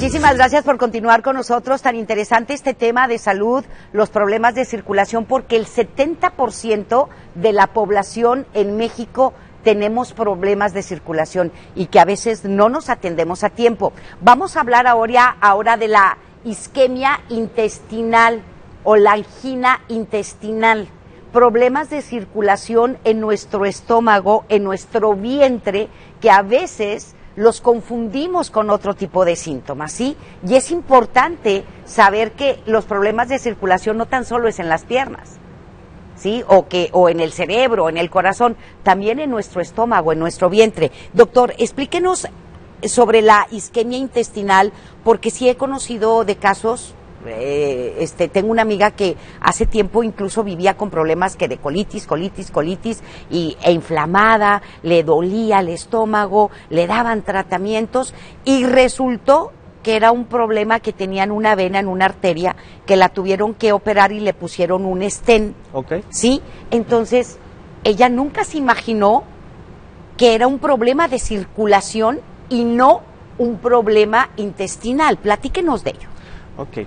Muchísimas gracias por continuar con nosotros. Tan interesante este tema de salud, los problemas de circulación, porque el 70% de la población en México tenemos problemas de circulación y que a veces no nos atendemos a tiempo. Vamos a hablar ahora de la isquemia intestinal o la angina intestinal. Problemas de circulación en nuestro estómago, en nuestro vientre, que a veces los confundimos con otro tipo de síntomas, ¿sí? Y es importante saber que los problemas de circulación no tan solo es en las piernas, ¿sí? O en el cerebro, en el corazón, también en nuestro estómago, en nuestro vientre. Doctor, explíquenos sobre la isquemia intestinal, porque sí he conocido de casos. Tengo una amiga que hace tiempo incluso vivía con problemas que de colitis e inflamada, le dolía el estómago, le daban tratamientos y resultó que era un problema que tenían una vena en una arteria que la tuvieron que operar y le pusieron un stent. Okay. ¿Sí? Entonces, ella nunca se imaginó que era un problema de circulación y no un problema intestinal. Platíquenos de ello. Ok.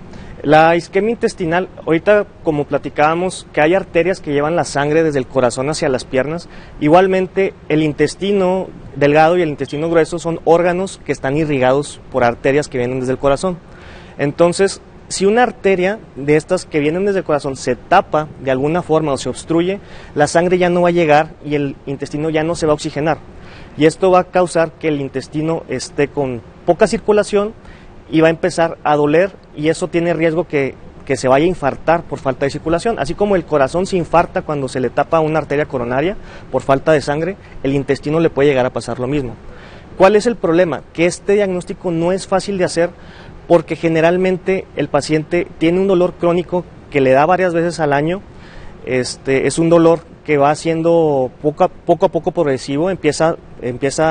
La isquemia intestinal, ahorita como platicábamos que hay arterias que llevan la sangre desde el corazón hacia las piernas, igualmente el intestino delgado y el intestino grueso son órganos que están irrigados por arterias que vienen desde el corazón. Entonces, si una arteria de estas que vienen desde el corazón se tapa de alguna forma o se obstruye, la sangre ya no va a llegar y el intestino ya no se va a oxigenar. Y esto va a causar que el intestino esté con poca circulación y va a empezar a doler, y eso tiene riesgo que se vaya a infartar por falta de circulación. Así como el corazón se infarta cuando se le tapa una arteria coronaria por falta de sangre, el intestino le puede llegar a pasar lo mismo. ¿Cuál es el problema? Que este diagnóstico no es fácil de hacer porque generalmente el paciente tiene un dolor crónico que le da varias veces al año. Es un dolor que va siendo poco a poco progresivo, empieza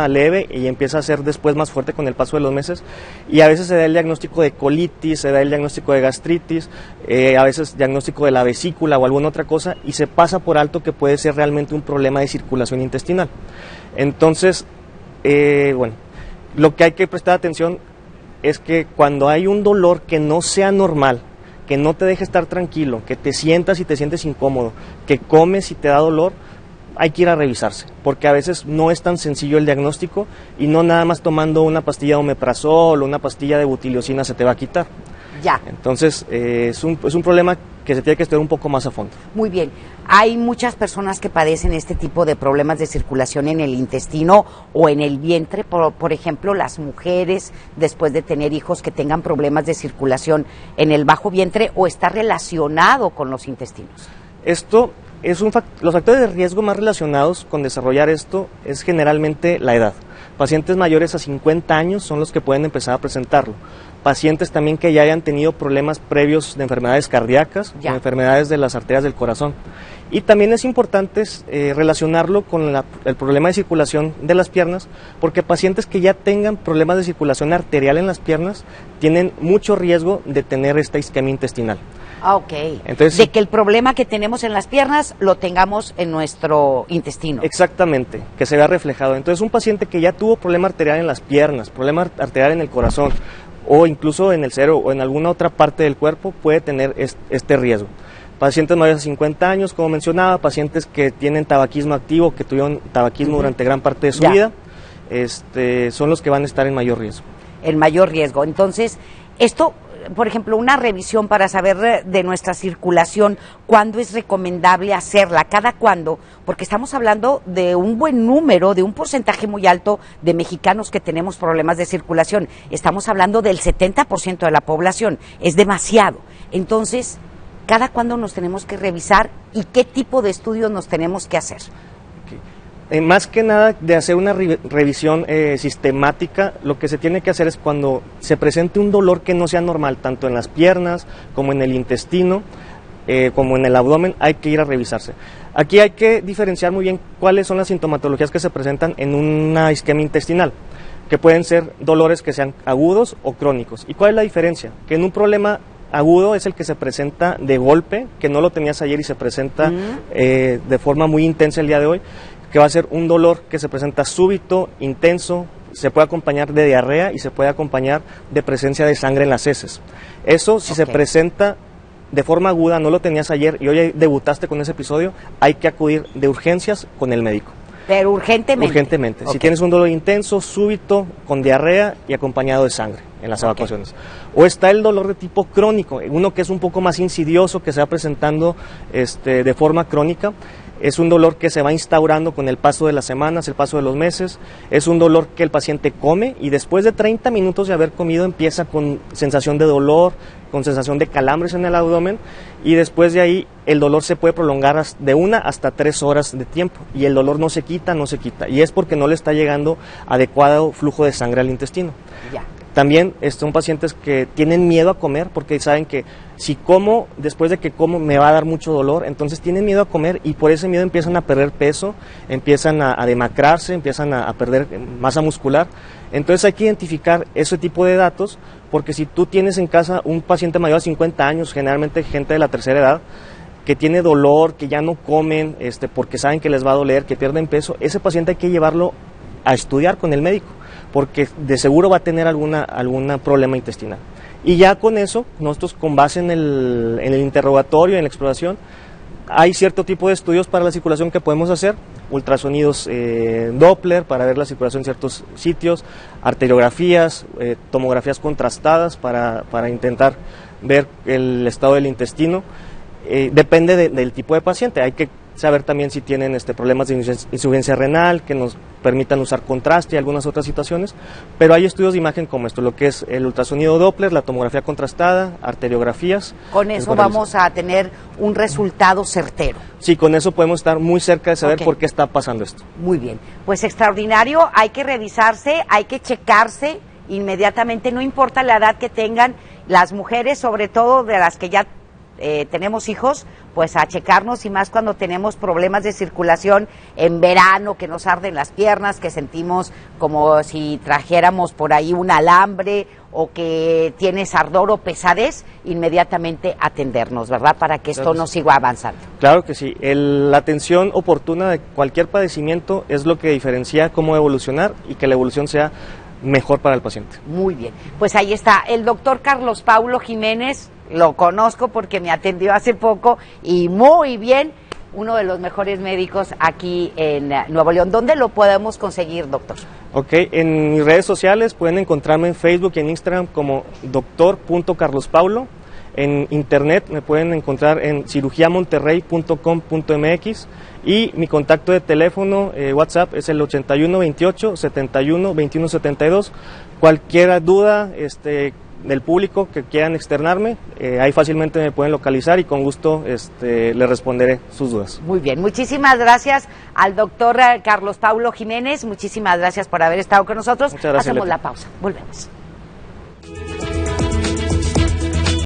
leve y empieza a ser después más fuerte con el paso de los meses, y a veces se da el diagnóstico de colitis, se da el diagnóstico de gastritis, a veces diagnóstico de la vesícula o alguna otra cosa, y se pasa por alto que puede ser realmente un problema de circulación intestinal. Entonces, lo que hay que prestar atención es que cuando hay un dolor que no sea normal, que no te deje estar tranquilo, que te sientas y te sientes incómodo, que comes y te da dolor, hay que ir a revisarse, porque a veces no es tan sencillo el diagnóstico y no nada más tomando una pastilla de omeprazol o una pastilla de butiliocina se te va a quitar. Ya. Entonces, es un problema que se tiene que estudiar un poco más a fondo. Muy bien. Hay muchas personas que padecen este tipo de problemas de circulación en el intestino o en el vientre, por ejemplo, las mujeres después de tener hijos que tengan problemas de circulación en el bajo vientre, o está relacionado con los intestinos. Esto es los factores de riesgo más relacionados con desarrollar esto es generalmente la edad. Pacientes mayores a 50 años son los que pueden empezar a presentarlo. Pacientes también que ya hayan tenido problemas previos de enfermedades cardíacas, o enfermedades de las arterias del corazón. Y también es importante relacionarlo con el problema de circulación de las piernas, porque pacientes que ya tengan problemas de circulación arterial en las piernas tienen mucho riesgo de tener esta isquemia intestinal. Ah, ok. Entonces, de que el problema que tenemos en las piernas lo tengamos en nuestro intestino. Exactamente, que se vea reflejado. Entonces, un paciente que ya tuvo problema arterial en las piernas, problema arterial en el corazón, o incluso en el cerebro o en alguna otra parte del cuerpo, puede tener este riesgo. Pacientes mayores de 50 años, como mencionaba, pacientes que tienen tabaquismo activo, que tuvieron tabaquismo durante gran parte de su vida, son los que van a estar en mayor riesgo. El mayor riesgo. Entonces, esto, por ejemplo, una revisión para saber de nuestra circulación, ¿cuándo es recomendable hacerla? ¿Cada cuándo? Porque estamos hablando de un buen número, de un porcentaje muy alto de mexicanos que tenemos problemas de circulación. Estamos hablando del 70% de la población. Es demasiado. Entonces, ¿cada cuándo nos tenemos que revisar y qué tipo de estudios nos tenemos que hacer? Más que nada de hacer una revisión sistemática, lo que se tiene que hacer es cuando se presente un dolor que no sea normal, tanto en las piernas como en el intestino, como en el abdomen, hay que ir a revisarse. Aquí hay que diferenciar muy bien cuáles son las sintomatologías que se presentan en una isquemia intestinal, que pueden ser dolores que sean agudos o crónicos. ¿Y cuál es la diferencia? Que en un problema agudo es el que se presenta de golpe, que no lo tenías ayer y se presenta de forma muy intensa el día de hoy, que va a ser un dolor que se presenta súbito, intenso, se puede acompañar de diarrea y se puede acompañar de presencia de sangre en las heces. Eso, si se presenta de forma aguda, no lo tenías ayer y hoy debutaste con ese episodio, hay que acudir de urgencias con el médico. Pero urgentemente. Urgentemente. Si tienes un dolor intenso, súbito, con diarrea y acompañado de sangre en las evacuaciones. O está el dolor de tipo crónico, uno que es un poco más insidioso, que se va presentando de forma crónica. Es un dolor que se va instaurando con el paso de las semanas, el paso de los meses. Es un dolor que el paciente come y después de 30 minutos de haber comido empieza con sensación de dolor, con sensación de calambres en el abdomen, y después de ahí el dolor se puede prolongar de 1 hasta 3 horas de tiempo y el dolor no se quita, y es porque no le está llegando adecuado flujo de sangre al intestino. Ya. También son pacientes que tienen miedo a comer porque saben que si como, después de que como me va a dar mucho dolor, entonces tienen miedo a comer y por ese miedo empiezan a perder peso, empiezan a demacrarse, empiezan a perder masa muscular. Entonces hay que identificar ese tipo de datos, porque si tú tienes en casa un paciente mayor de 50 años, generalmente gente de la tercera edad, que tiene dolor, que ya no comen porque saben que les va a doler, que pierden peso, ese paciente hay que llevarlo a estudiar con el médico, porque de seguro va a tener algún problema intestinal. Y ya con eso, nosotros con base en el interrogatorio, en la exploración, hay cierto tipo de estudios para la circulación que podemos hacer, ultrasonidos Doppler para ver la circulación en ciertos sitios, arteriografías, tomografías contrastadas para intentar ver el estado del intestino. Depende del tipo de paciente, hay que saber también si tienen problemas de insuficiencia renal que nos permitan usar contraste y algunas otras situaciones, pero hay estudios de imagen como esto, lo que es el ultrasonido Doppler, la tomografía contrastada, arteriografías. Con eso vamos a tener un resultado certero. Sí, con eso podemos estar muy cerca de saber por qué está pasando esto. Muy bien, pues extraordinario, hay que revisarse, hay que checarse inmediatamente, no importa la edad que tengan, las mujeres, sobre todo de las que ya tenemos hijos, pues a checarnos, y más cuando tenemos problemas de circulación en verano, que nos arden las piernas, que sentimos como si trajéramos por ahí un alambre o que tienes ardor o pesadez, inmediatamente atendernos, ¿verdad? Para que esto no siga avanzando. Claro que sí, la atención oportuna de cualquier padecimiento es lo que diferencia cómo evolucionar y que la evolución sea mejor para el paciente. Muy bien, pues ahí está el doctor Carlos Paulo Jiménez. Lo conozco porque me atendió hace poco y muy bien, uno de los mejores médicos aquí en Nuevo León. ¿Dónde lo podemos conseguir, doctor? Ok, en mis redes sociales pueden encontrarme en Facebook y en Instagram como doctor.carlospaulo. En internet me pueden encontrar en cirugiamonterrey.com.mx y mi contacto de teléfono WhatsApp es el 8128 71 21 72. Cualquier duda del público que quieran externarme, ahí fácilmente me pueden localizar y con gusto les responderé sus dudas. Muy bien, muchísimas gracias al doctor Carlos Paulo Jiménez, muchísimas gracias por haber estado con nosotros. Muchas gracias, Hacemos Leti. la pausa, volvemos.